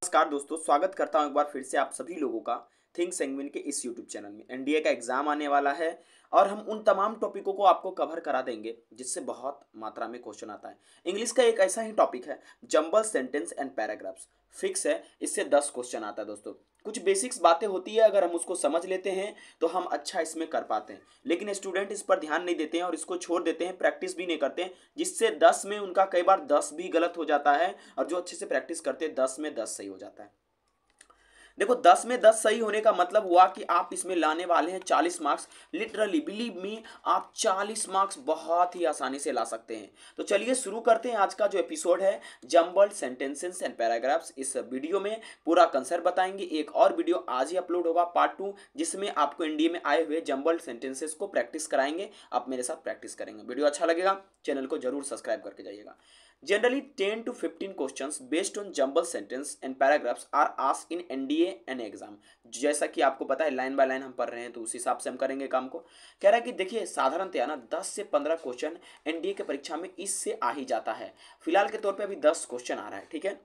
नमस्कार दोस्तों, स्वागत करता हूं एक बार फिर से आप सभी लोगों का थिंक सेंगविन के इस यूट्यूब चैनल में। एनडीए का एग्जाम आने वाला है और हम उन तमाम टॉपिकों को आपको कवर करा देंगे जिससे बहुत मात्रा में क्वेश्चन आता है। इंग्लिश का एक ऐसा ही टॉपिक है jumble sentence and paragraphs. Fix है, इससे 10 क्वेश्चन आता है दोस्तों। कुछ बेसिक्स बातें होती है, अगर हम उसको समझ लेते हैं तो हम अच्छा इसमें कर पाते हैं, लेकिन स्टूडेंट इस पर ध्यान नहीं देते हैं और इसको छोड़ देते हैं, प्रैक्टिस भी नहीं करते हैं, जिससे 10 में उनका कई बार 10 भी गलत हो जाता है और जो अच्छे से प्रैक्टिस करते हैं 10 में 10 सही हो जाता है। देखो, 10 में 10 सही होने का मतलब हुआ कि आप इसमें लाने वाले हैं 40 मार्क्स। लिटरली बिलीव मी, आप 40 मार्क्स बहुत ही आसानी से ला सकते हैं। तो चलिए शुरू करते हैं आज का जो एपिसोड है जंबल्ड सेंटेंसेस एंड पैराग्राफ्स। इस वीडियो में पूरा कंसेप्ट बताएंगे। एक और वीडियो आज ही अपलोड होगा पार्ट 2, जिसमें आपको एनडीए में आए हुए जंबल्ड सेंटेंसेस को प्रैक्टिस कराएंगे। आप मेरे साथ प्रैक्टिस करेंगे। वीडियो अच्छा लगेगा, चैनल को जरूर सब्सक्राइब करके जाइएगा। Generally, 10 to 15 questions based on jumble sentence and paragraphs are asked in NDA and exam। जैसा कि आपको पता है, लाइन बाय लाइन हम पढ़ रहे हैं तो उस हिसाब से हम करेंगे काम को। कह रहा है कि देखिए, साधारणतया ना 10 से 15 क्वेश्चन एनडीए के परीक्षा में इससे आ ही जाता है। फिलहाल के तौर पे अभी 10 क्वेश्चन आ रहा है, ठीक है।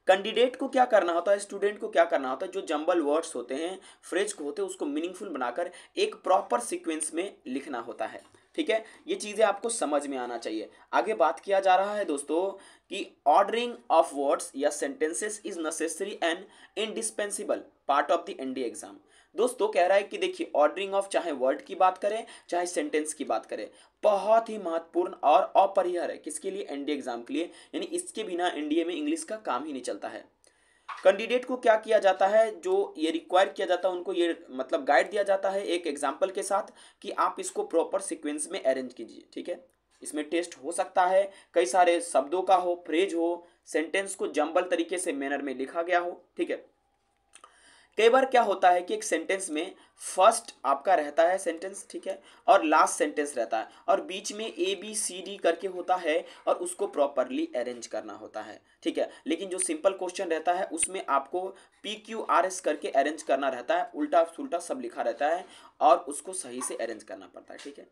कैंडिडेट को क्या करना होता है, स्टूडेंट को क्या करना होता है, जो जंबल वर्ड्स होते हैं, फ्रेज को होते हैं, उसको मीनिंगफुल बनाकर एक प्रॉपर सीक्वेंस में लिखना होता है, ठीक है। ये चीज़ें आपको समझ में आना चाहिए। आगे बात किया जा रहा है दोस्तों कि ऑर्डरिंग ऑफ वर्ड्स या sentences is necessary and indispensable part of the NDA exam. दोस्तों कह रहा है कि देखिए, ऑर्डरिंग ऑफ चाहे वर्ड की बात करें चाहे सेंटेंस की बात करें, बहुत ही महत्वपूर्ण और अपरिहार्य है किसके लिए, एनडीए एग्जाम के लिए। यानी इसके बिना एनडीए में इंग्लिश का काम ही नहीं चलता है। कैंडिडेट को क्या किया जाता है, जो ये रिक्वायर किया जाता है, उनको ये मतलब गाइड दिया जाता है एक एग्जाम्पल के साथ कि आप इसको प्रॉपर सीक्वेंस में अरेंज कीजिए, ठीक है। इसमें टेस्ट हो सकता है, कई सारे शब्दों का हो, फ्रेज हो, सेंटेंस को जंबल तरीके से मैनर में लिखा गया हो, ठीक है। कई बार क्या होता है कि एक सेंटेंस में फर्स्ट आपका रहता है सेंटेंस, ठीक है, और लास्ट सेंटेंस रहता है और बीच में ए बी सी डी करके होता है और उसको प्रॉपरली अरेंज करना होता है, ठीक है। लेकिन जो सिंपल क्वेश्चन रहता है उसमें आपको पी क्यू आर एस करके अरेंज करना रहता है, उल्टा सुल्टा सब लिखा रहता है और उसको सही से अरेंज करना पड़ता है, ठीक है।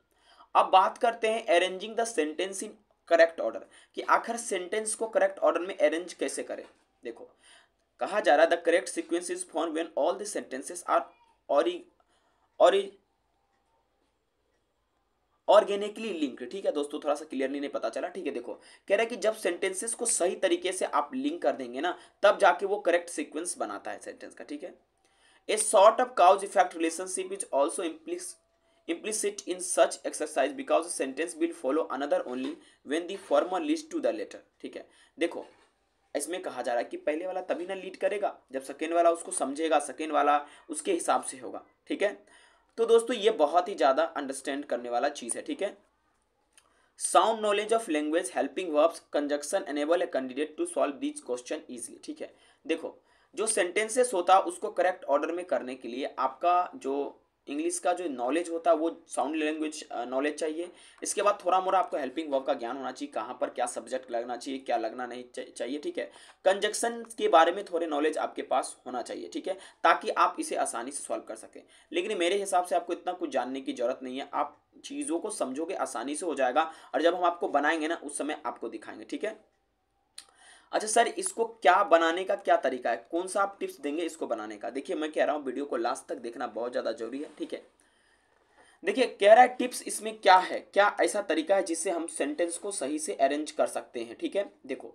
अब बात करते हैं arranging the sentence in correct order, कि आखिर सेंटेंस को करेक्ट ऑर्डर में अरेंज कैसे करें। देखो, कहा जा रहा है the correct sequence is form when all the sentences are organically linked, ठीक है दोस्तों, थोड़ा सा क्लियरली नहीं पता चला, ठीक है। देखो, कह रहा है कि जब सेंटेंसेस को सही तरीके से आप लिंक कर देंगे ना, तब जाके वो करेक्ट सीक्वेंस बनाता है सेंटेंस का, ठीक है। A sort of cows effect relationship is also implicit in such exercise because a sentence will follow another only when the former leads to the latter, ठीक है। देखो, इसमें कहा जा रहा है कि पहले वाला तभी ना लीड करेगा जब सेकेंड वाला उसको समझेगा, सेकेंड वाला उसके हिसाब से होगा, ठीक है। तो दोस्तों ये बहुत ही ज्यादा अंडरस्टैंड करने वाला चीज है, ठीक है। Sound knowledge of language helping verbs conjunction enable a candidate to solve this question easily, ठीक है। देखो, जो सेंटेंसेस होता है उसको करेक्ट ऑर्डर में करने के लिए आपका जो इंग्लिश का जो नॉलेज होता है वो साउंड लैंग्वेज नॉलेज चाहिए। इसके बाद थोड़ा मोड़ा आपको हेल्पिंग वर्ब का ज्ञान होना चाहिए, कहाँ पर क्या सब्जेक्ट लगना चाहिए, क्या लगना नहीं चाहिए, ठीक है। कंजक्शन के बारे में थोड़े नॉलेज आपके पास होना चाहिए, ठीक है, ताकि आप इसे आसानी से सॉल्व कर सकें। लेकिन मेरे हिसाब से आपको इतना कुछ जानने की जरूरत नहीं है, आप चीज़ों को समझोगे आसानी से हो जाएगा और जब हम आपको बनाएंगे ना उस समय आपको दिखाएंगे, ठीक है। अच्छा सर, इसको क्या बनाने का क्या तरीका है, कौन सा आप टिप्स देंगे इसको बनाने का। देखिए, मैं कह रहा हूँ वीडियो को लास्ट तक देखना बहुत ज़्यादा जरूरी है, ठीक है। देखिए, कह रहा है टिप्स इसमें क्या है, क्या ऐसा तरीका है जिससे हम सेंटेंस को सही से अरेंज कर सकते हैं, ठीक है। देखो,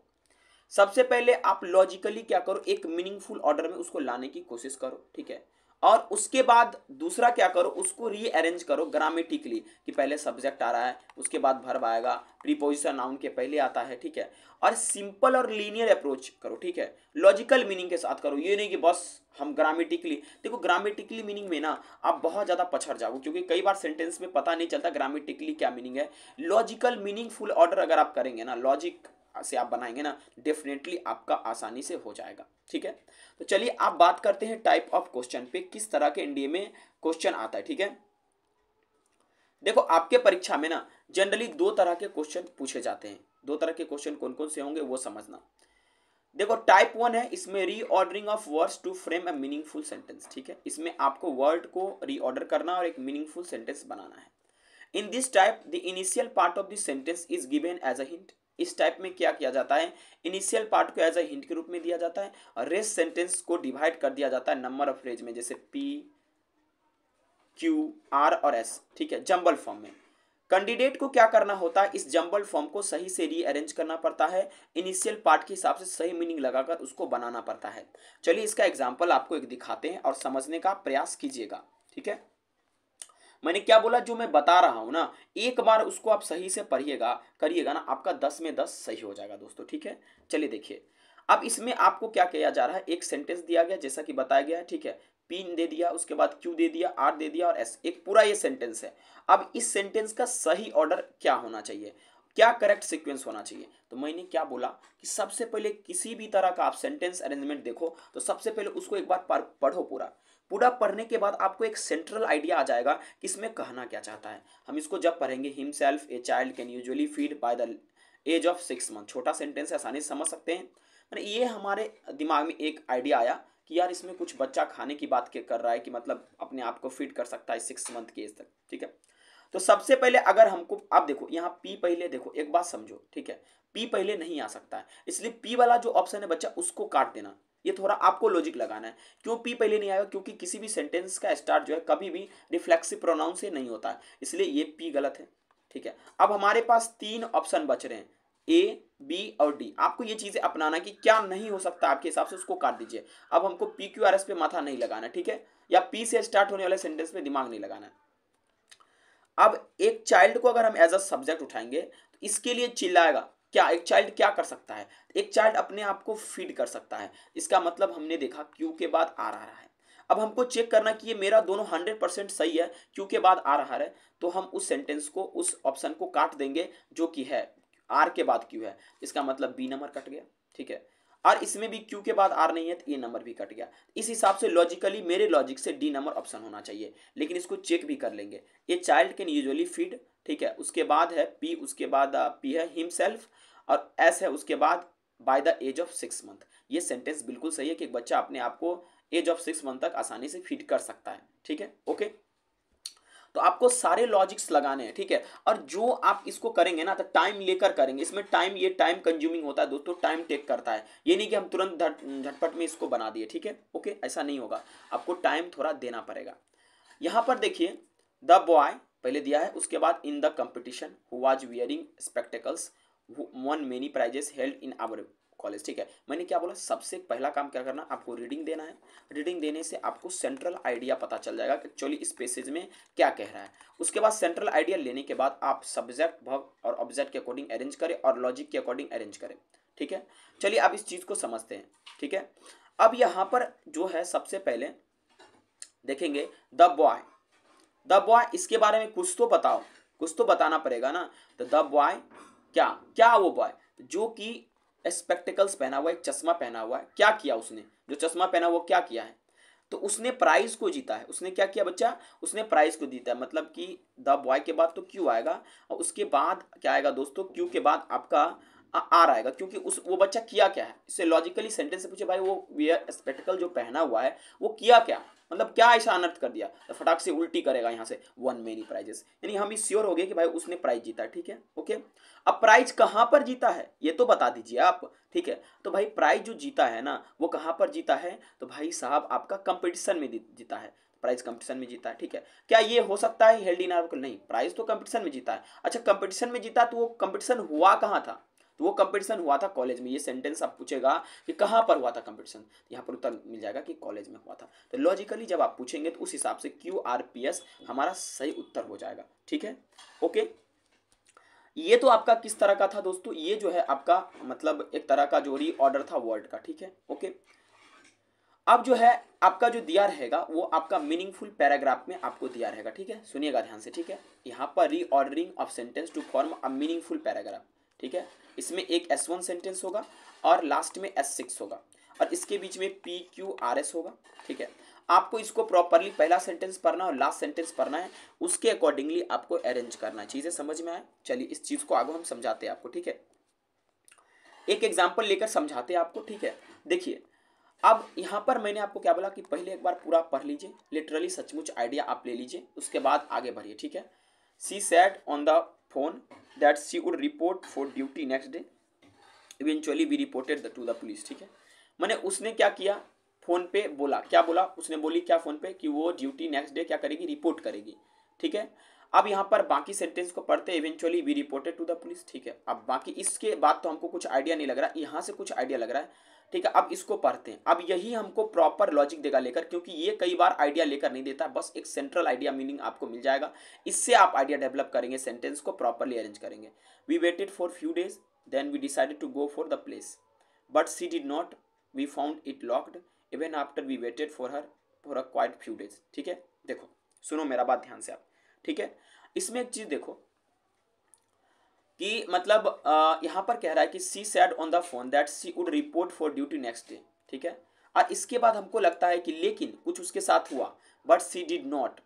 सबसे पहले आप लॉजिकली क्या करो, एक मीनिंगफुल ऑर्डर में उसको लाने की कोशिश करो, ठीक है। और उसके बाद दूसरा क्या करो, उसको रीअरेंज करो ग्रामेटिकली, कि पहले सब्जेक्ट आ रहा है, उसके बाद वर्ब आएगा, प्रीपोजिशन नाउन के पहले आता है, ठीक है। और सिंपल और लीनियर अप्रोच करो, ठीक है, लॉजिकल मीनिंग के साथ करो। ये नहीं कि बस हम ग्रामेटिकली, देखो ग्रामेटिकली मीनिंग में ना आप बहुत ज़्यादा पछड़ जाओ, क्योंकि कई बार सेंटेंस में पता नहीं चलता ग्रामेटिकली क्या मीनिंग है। लॉजिकल मीनिंगफुल ऑर्डर अगर आप करेंगे ना, लॉजिक से आप बनाएंगे ना, डेफिनेटली आपका आसानी से हो जाएगा, ठीक है। तो चलिए आप बात करते हैं टाइप ऑफ क्वेश्चन पे, किस तरह के एनडीए में क्वेश्चन आता है, ठीक है। देखो, आपके परीक्षा में ना जनरली दो तरह के क्वेश्चन पूछे जाते हैं। दो तरह के क्वेश्चन कौन कौन से होंगे वो समझना। देखो, टाइप 1 है, इसमें reordering of words to frame a meaningful sentence, ठीक है। इसमें आपको वर्ड को रीऑर्डर करना और एक मीनिंगफुल सेंटेंस बनाना है। In this type the initial part of the sentence is given as a hint, इस टाइप में क्या किया जाता है, इनिशियल पार्ट को एज अ हिंट के रूप में दिया जाता है और रेस्ट सेंटेंस को डिवाइड कर दिया जाता है नंबर ऑफ फ्रेज में, जैसे पी, क्यू, आर और एस, ठीक है, जंबल फॉर्म में। कैंडिडेट को क्या करना होता है, इस जंबल फॉर्म को सही से रीअरेंज करना पड़ता है, इनिशियल पार्ट के हिसाब से सही मीनिंग लगाकर उसको बनाना पड़ता है। चलिए इसका एग्जांपल आपको एक दिखाते हैं और समझने का प्रयास कीजिएगा, ठीक है। मैंने क्या बोला, जो मैं बता रहा हूं ना, एक बार उसको आप सही से पढ़िएगा करिएगा ना, आपका 10 में 10 सही हो जाएगा दोस्तों, ठीक है। चलिए देखिए, अब इसमें आपको क्या किया जा रहा है, एक सेंटेंस दिया गया जैसा कि बताया गया है, ठीक है, पी दे दिया, उसके बाद क्यू दे दिया, आर दे दिया और एस, एक पूरा ये सेंटेंस है। अब इस सेंटेंस का सही ऑर्डर क्या होना चाहिए, क्या करेक्ट सीक्वेंस होना चाहिए, तो मैंने क्या बोला कि सबसे पहले किसी भी तरह का आप सेंटेंस अरेंजमेंट देखो तो सबसे पहले उसको एक बार पढ़ो, पूरा पूरा पढ़ने के बाद आपको एक सेंट्रल आइडिया आ जाएगा कि इसमें कहना क्या चाहता है। हम इसको जब पढ़ेंगे, himself a child can usually feed by the age of 6 month, छोटा सेंटेंस है, आसानी से समझ सकते हैं। मैंने ये हमारे दिमाग में एक आइडिया आया कि यार इसमें कुछ बच्चा खाने की बात कर रहा है कि मतलब अपने आप को फीड कर सकता है 6 मंथ की एज तक, ठीक है। तो सबसे पहले अगर हमको, आप देखो यहाँ पी पहले, देखो एक बात समझो, ठीक है, पी पहले नहीं आ सकता है, इसलिए पी वाला जो ऑप्शन है बच्चा उसको काट देना। ये थोड़ा आपको लॉजिक लगाना है, क्यों पी पहले नहीं आएगा, क्योंकि किसी भी सेंटेंस का स्टार्ट जो है कभी भी रिफ्लेक्सिव प्रोनाउन से नहीं होता है, इसलिए ये पी गलत है, ठीक है। अब हमारे पास 3 ऑप्शन बच रहे हैं, ए, बी और डी। आपको ये चीजें अपनाना कि क्या नहीं हो सकता आपके हिसाब से, उसको काट दीजिए। अब हमको पी क्यू आर एस पे माथा नहीं लगाना, ठीक है, या पी से स्टार्ट होने वाले सेंटेंस पे दिमाग नहीं लगाना है। अब एक चाइल्ड को अगर हम एज अ सब्जेक्ट उठाएंगे तो इसके लिए चिल्लाएगा क्या, एक चाइल्ड क्या कर सकता है, एक चाइल्ड अपने आप को फीड कर सकता है, इसका मतलब हमने देखा क्यू के बाद आ रहा है। अब हमको चेक करना कि ये मेरा दोनों 100% सही है, क्यू के बाद आ रहा है, तो हम उस सेंटेंस को, उस ऑप्शन को काट देंगे जो कि है आर के बाद क्यू है, इसका मतलब बी नंबर कट गया, ठीक है। और इसमें भी क्यू के बाद आर नहीं है तो ए नंबर भी कट गया। इस हिसाब से लॉजिकली, मेरे लॉजिक से डी नंबर ऑप्शन होना चाहिए, लेकिन इसको चेक भी कर लेंगे। ये चाइल्ड कैन यूजुअली फीड, ठीक है, उसके बाद है पी, उसके बाद पी है हिमसेल्फ और एस है उसके बाद by the age of 6 month. ये सेंटेंस बिल्कुल सही है कि एक बच्चा अपने आप को एज ऑफ 6 मंथ तक आसानी से फीड कर सकता है, ठीक है, ओके। तो आपको सारे लॉजिक्स लगाने हैं, ठीक है। और जो आप इसको करेंगे ना तो टाइम लेकर करेंगे, इसमें टाइम, ये टाइम कंज्यूमिंग होता है दोस्तों, टाइम टेक करता है, ये नहीं कि हम तुरंत झटपट में इसको बना दिए, ठीक है, ओके, ऐसा नहीं होगा, आपको टाइम थोड़ा देना पड़ेगा। यहां पर देखिए, द बॉय पहले दिया है, उसके बाद in the competition who was wearing spectacles won many prizes held in our college, ठीक है। मैंने क्या बोला, सबसे पहला काम क्या करना, आपको रीडिंग देना है। रीडिंग देने से आपको सेंट्रल आइडिया पता चल जाएगा कि एक्चुअली इस पैसेज में क्या कह रहा है। उसके बाद सेंट्रल आइडिया लेने के बाद आप सब्जेक्ट, वर्ब और ऑब्जेक्ट के अकॉर्डिंग अरेंज करें और लॉजिक के अकॉर्डिंग अरेंज करें, ठीक है। चलिए आप इस चीज़ को समझते हैं, ठीक है। अब यहाँ पर जो है सबसे पहले देखेंगे द बॉय, द बॉय, इसके बारे में कुछ तो बताओ, कुछ तो बताना पड़ेगा ना। तो द बॉय, क्या क्या वो बॉय जो कि स्पेक्टिकल्स पहना हुआ है, एक चश्मा पहना हुआ है, क्या किया उसने, जो चश्मा पहना वो क्या किया है, तो उसने प्राइज को जीता है। उसने क्या किया बच्चा, उसने प्राइज को जीता है, मतलब कि द बॉय के बाद तो क्यू आएगा और उसके बाद क्या आएगा दोस्तों, क्यू के बाद आपका आर आएगा, क्योंकि उस वो बच्चा किया क्या है। इससे लॉजिकली सेंटेंस से पूछे भाई वो वियर स्पेक्टिकल जो पहना हुआ है वो किया क्या, मतलब क्या ऐसा अनर्थ कर दिया, तो फटाक से उल्टी करेगा यहाँ से वन मेनी प्राइजेस, यानी हम इस श्योर हो गए कि भाई उसने प्राइज जीता, ठीक है, ओके। अब प्राइज कहाँ पर जीता है ये तो बता दीजिए आप, ठीक है। तो भाई प्राइज जो जीता है ना वो कहाँ पर जीता है, तो भाई साहब आपका कंपटीशन में जीता है, प्राइज कंपटीशन में जीता है, ठीक है। क्या ये हो सकता है हेल्ड इन आवर, नहीं, प्राइज तो कंपटीशन में जीता है। अच्छा कंपटीशन में जीता तो वो कंपटीशन हुआ कहाँ था, तो वो कंपटीशन हुआ था कॉलेज में। ये सेंटेंस आप पूछेगा कि कहाँ पर हुआ था कंपटीशन, यहाँ पर उत्तर मिल जाएगा कि कॉलेज में हुआ था। तो लॉजिकली जब आप पूछेंगे तो उस हिसाब से क्यू आर पी एस हमारा सही उत्तर हो जाएगा, ठीक है, ओके। ये तो आपका किस तरह का था दोस्तों, ये जो है आपका मतलब एक तरह का जो री ऑर्डर था वर्ड का, ठीक है, ओके। अब जो है आपका जो दिया रहेगा वो आपका मीनिंगफुल पैराग्राफ में आपको दिया रहेगा, ठीक है, सुनिएगा ध्यान से, ठीक है। यहाँ पर reordering of sentence to form a meaningful paragraph, ठीक है। इसमें एक S1 सेंटेंस होगा और लास्ट में S6 होगा और इसके बीच में PQRS होगा, ठीक है। आपको इसको प्रॉपरली पहला सेंटेंस पढ़ना और लास्ट सेंटेंस पढ़ना है, उसके अकॉर्डिंगली आपको अरेंज करना है। चीज़ें समझ में आए, चलिए इस चीज़ को आगे हम समझाते हैं आपको, ठीक है। एक एग्जाम्पल लेकर समझाते हैं आपको, ठीक है। देखिए अब यहाँ पर मैंने आपको क्या बोला कि पहले एक बार पूरा पढ़ लीजिए, लिटरली सचमुच आइडिया आप ले लीजिए, उसके बाद आगे बढ़िए, ठीक है। She sat on the phone that she would report for duty next day. Eventually we reported to the police. ठीक है, मैंने उसने क्या किया, फोन पे बोला, क्या बोला उसने, बोली क्या फोन पे कि वो ड्यूटी नेक्स्ट डे क्या करेगी, रिपोर्ट करेगी. ठीक है, अब यहाँ पर बाकी सेंटेंस को पढ़ते eventually we reported to the police. ठीक है, अब बाकी इसके बाद तो हमको कुछ आइडिया नहीं लग रहा, यहाँ से कुछ आइडिया लग रहा है. ठीक है, अब इसको पढ़ते हैं. अब यही हमको प्रॉपर लॉजिक देगा लेकर, क्योंकि ये कई बार आइडिया लेकर नहीं देता, बस एक सेंट्रल आइडिया मीनिंग आपको मिल जाएगा. इससे आप आइडिया डेवलप करेंगे, सेंटेंस को प्रॉपरली अरेंज करेंगे. We waited for few days, then we decided to go for the place, but she did not, we found it locked even after we waited for her for a quite few days. ठीक है, देखो सुनो मेरा बात ध्यान से आप. ठीक है, इसमें एक चीज देखो कि मतलब यहाँ पर कह रहा है कि she said on the phone that she would report for duty next day. ठीक है, और इसके बाद हमको लगता है कि लेकिन कुछ उसके साथ हुआ, but she did not.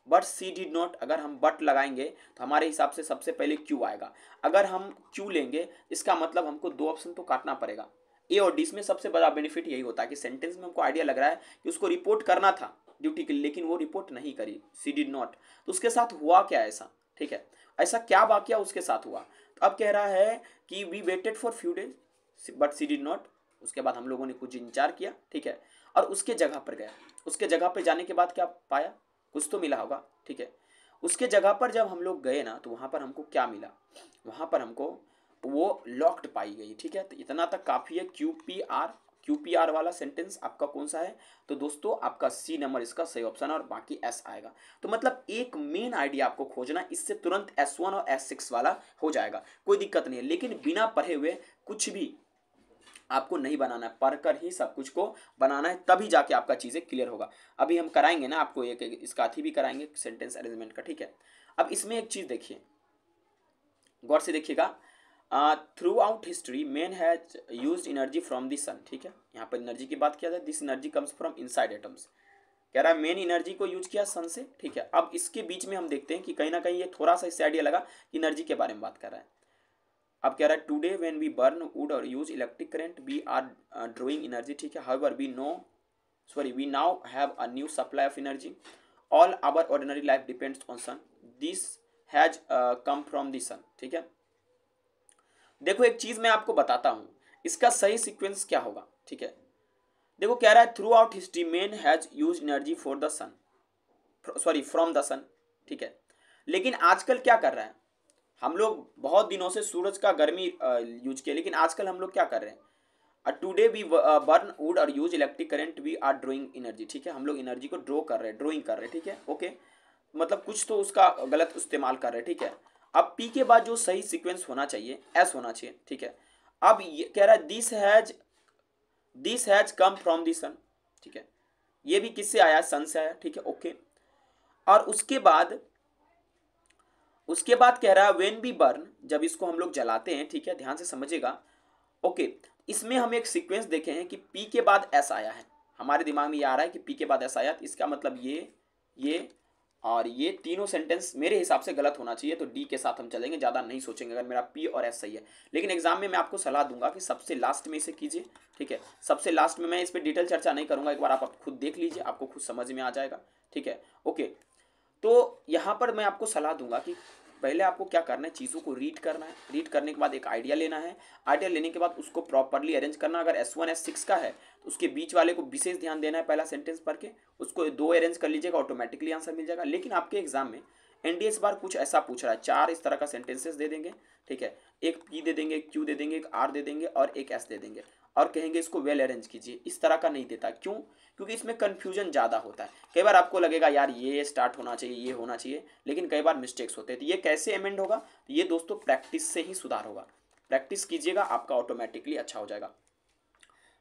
But she did not, अगर हम बट लगाएंगे तो हमारे हिसाब से सबसे पहले क्यू आएगा. अगर हम क्यू लेंगे इसका मतलब हमको दो ऑप्शन तो काटना पड़ेगा, ए और डी. इसमें सबसे बड़ा बेनिफिट यही होता है कि सेंटेंस में हमको आइडिया लग रहा है कि उसको रिपोर्ट करना था ड्यूटी के लिए, लेकिन वो रिपोर्ट नहीं करी, सी डिड नॉट. तो उसके साथ हुआ क्या ऐसा. ठीक है, ऐसा क्या वाकया उसके साथ हुआ. तो अब कह रहा है कि we waited for few days but she did not. उसके बाद हम लोगों ने कुछ इंतजार किया. ठीक है, और उसके जगह पर गया. उसके जगह पर जाने के बाद क्या पाया, कुछ तो मिला होगा. ठीक है, उसके जगह पर जब हम लोग गए ना तो वहाँ पर हमको क्या मिला, वहाँ पर हमको वो लॉक्ड पाई गई. ठीक है, तो इतना तक काफ़ी है. क्यूपीआर वाला सेंटेंस आपका कौन सा है, तो दोस्तों आपका सी नंबर इसका सही ऑप्शन है और बाकी एस आएगा. तो मतलब एक मेन आइडिया आपको खोजना, इससे तुरंत S1 और S6 वाला हो जाएगा, कोई दिक्कत नहीं है. लेकिन बिना पढ़े हुए कुछ भी आपको नहीं बनाना है, पढ़कर ही सब कुछ को बनाना है, तभी जाके आपका चीज़ें क्लियर होगा. अभी हम कराएंगे ना आपको एक इसका अथी भी कराएंगे सेंटेंस अरेंजमेंट का. ठीक है, अब इसमें एक चीज़ देखिए, गौर से देखिएगा. Throughout history man has use energy from the sun. ठीक है, यहाँ पर एनर्जी की बात किया जाए, this energy comes from inside atoms. कह रहा है मेन एनर्जी को यूज किया सन से. ठीक है, अब इसके बीच में हम देखते हैं कि कहीं ना कहीं ये थोड़ा सा इससे आइडिया लगा कि एनर्जी के बारे में बात कर रहा है. अब कह रहा है today when we burn wood और use electric current we are drawing energy. ठीक है, however we now have a new supply of energy. All our ordinary life depends on sun. This has come from the sun. ठीक है, देखो एक चीज मैं आपको बताता हूं, इसका सही सीक्वेंस क्या होगा. ठीक है, देखो कह रहा है throughout history man has use energy for the sun, sorry from the sun. ठीक है, लेकिन आजकल क्या कर रहा है, हम लोग बहुत दिनों से सूरज का गर्मी यूज किया, लेकिन आजकल हम लोग क्या कर रहे हैं, टुडे वी बर्न वुड और use electric current we are drawing energy. ठीक है, हम लोग एनर्जी को ड्रॉ कर रहे हैं, ड्रॉइंग कर रहे हैं. ठीक है, ओके, मतलब कुछ तो उसका गलत इस्तेमाल कर रहे हैं. ठीक है, अब पी के बाद जो सही सीक्वेंस होना चाहिए एस होना चाहिए. ठीक है, अब ये कह रहा है this has come from the sun. ठीक है, ये भी किससे आया, सन से आया. ठीक है, ओके, और उसके बाद कह रहा है व्हेन बी बर्न, जब इसको हम लोग जलाते हैं. ठीक है, ध्यान से समझिएगा. ओके, इसमें हम एक सीक्वेंस देखे हैं कि पी के बाद एस आया है, हमारे दिमाग में ये आ रहा है कि पी के बाद एस आया, इसका मतलब ये और ये तीनों सेंटेंस मेरे हिसाब से गलत होना चाहिए. तो डी के साथ हम चलेंगे, ज़्यादा नहीं सोचेंगे अगर मेरा पी और एस सही है. लेकिन एग्जाम में मैं आपको सलाह दूंगा कि सबसे लास्ट में इसे कीजिए. ठीक है, सबसे लास्ट में मैं इस पर डिटेल चर्चा नहीं करूंगा, एक बार आप खुद देख लीजिए, आपको खुद समझ में आ जाएगा. ठीक है, ओके, तो यहाँ पर मैं आपको सलाह दूंगा कि पहले आपको क्या करना है, चीज़ों को रीड करना है. रीड करने के बाद एक आइडिया लेना है. आइडिया लेने के बाद उसको प्रॉपरली अरेंज करना. अगर S1 S6 का है तो उसके बीच वाले को विशेष ध्यान देना है. पहला सेंटेंस पढ़ के उसको 2 अरेंज कर लीजिएगा, ऑटोमेटिकली आंसर मिल जाएगा. लेकिन आपके एग्जाम में एनडीए इस बार कुछ ऐसा पूछ रहा है, 4 इस तरह का सेंटेंसेस दे देंगे. ठीक है, एक पी दे देंगे, एक क्यू दे देंगे, एक आर दे देंगे और एक एस दे देंगे, और कहेंगे इसको वेल अरेंज कीजिए. इस तरह का नहीं देता. क्यों, क्योंकि इसमें कन्फ्यूजन ज़्यादा होता है. कई बार आपको लगेगा यार ये स्टार्ट होना चाहिए, ये होना चाहिए, लेकिन कई बार मिस्टेक्स होते हैं. तो ये कैसे अमेंड होगा, तो ये दोस्तों प्रैक्टिस से ही सुधार होगा. प्रैक्टिस कीजिएगा, आपका ऑटोमेटिकली अच्छा हो जाएगा.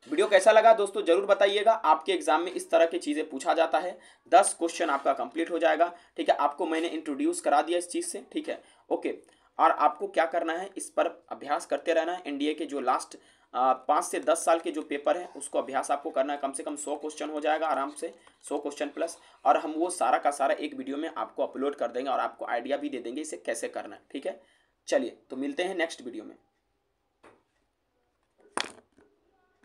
वीडियो कैसा लगा दोस्तों जरूर बताइएगा. आपके एग्जाम में इस तरह की चीज़ें पूछा जाता है. 10 क्वेश्चन आपका कंप्लीट हो जाएगा. ठीक है, आपको मैंने इंट्रोड्यूस करा दिया इस चीज़ से. ठीक है, ओके, और आपको क्या करना है, इस पर अभ्यास करते रहना है. एनडीए के जो लास्ट 5 से 10 साल के जो पेपर है उसको अभ्यास आपको करना है. कम से कम 100 क्वेश्चन हो जाएगा आराम से, 100 क्वेश्चन प्लस, और हम वो सारा का सारा एक वीडियो में आपको अपलोड कर देंगे और आपको आइडिया भी दे देंगे इसे कैसे करना है. ठीक है, चलिए तो मिलते हैं नेक्स्ट वीडियो में.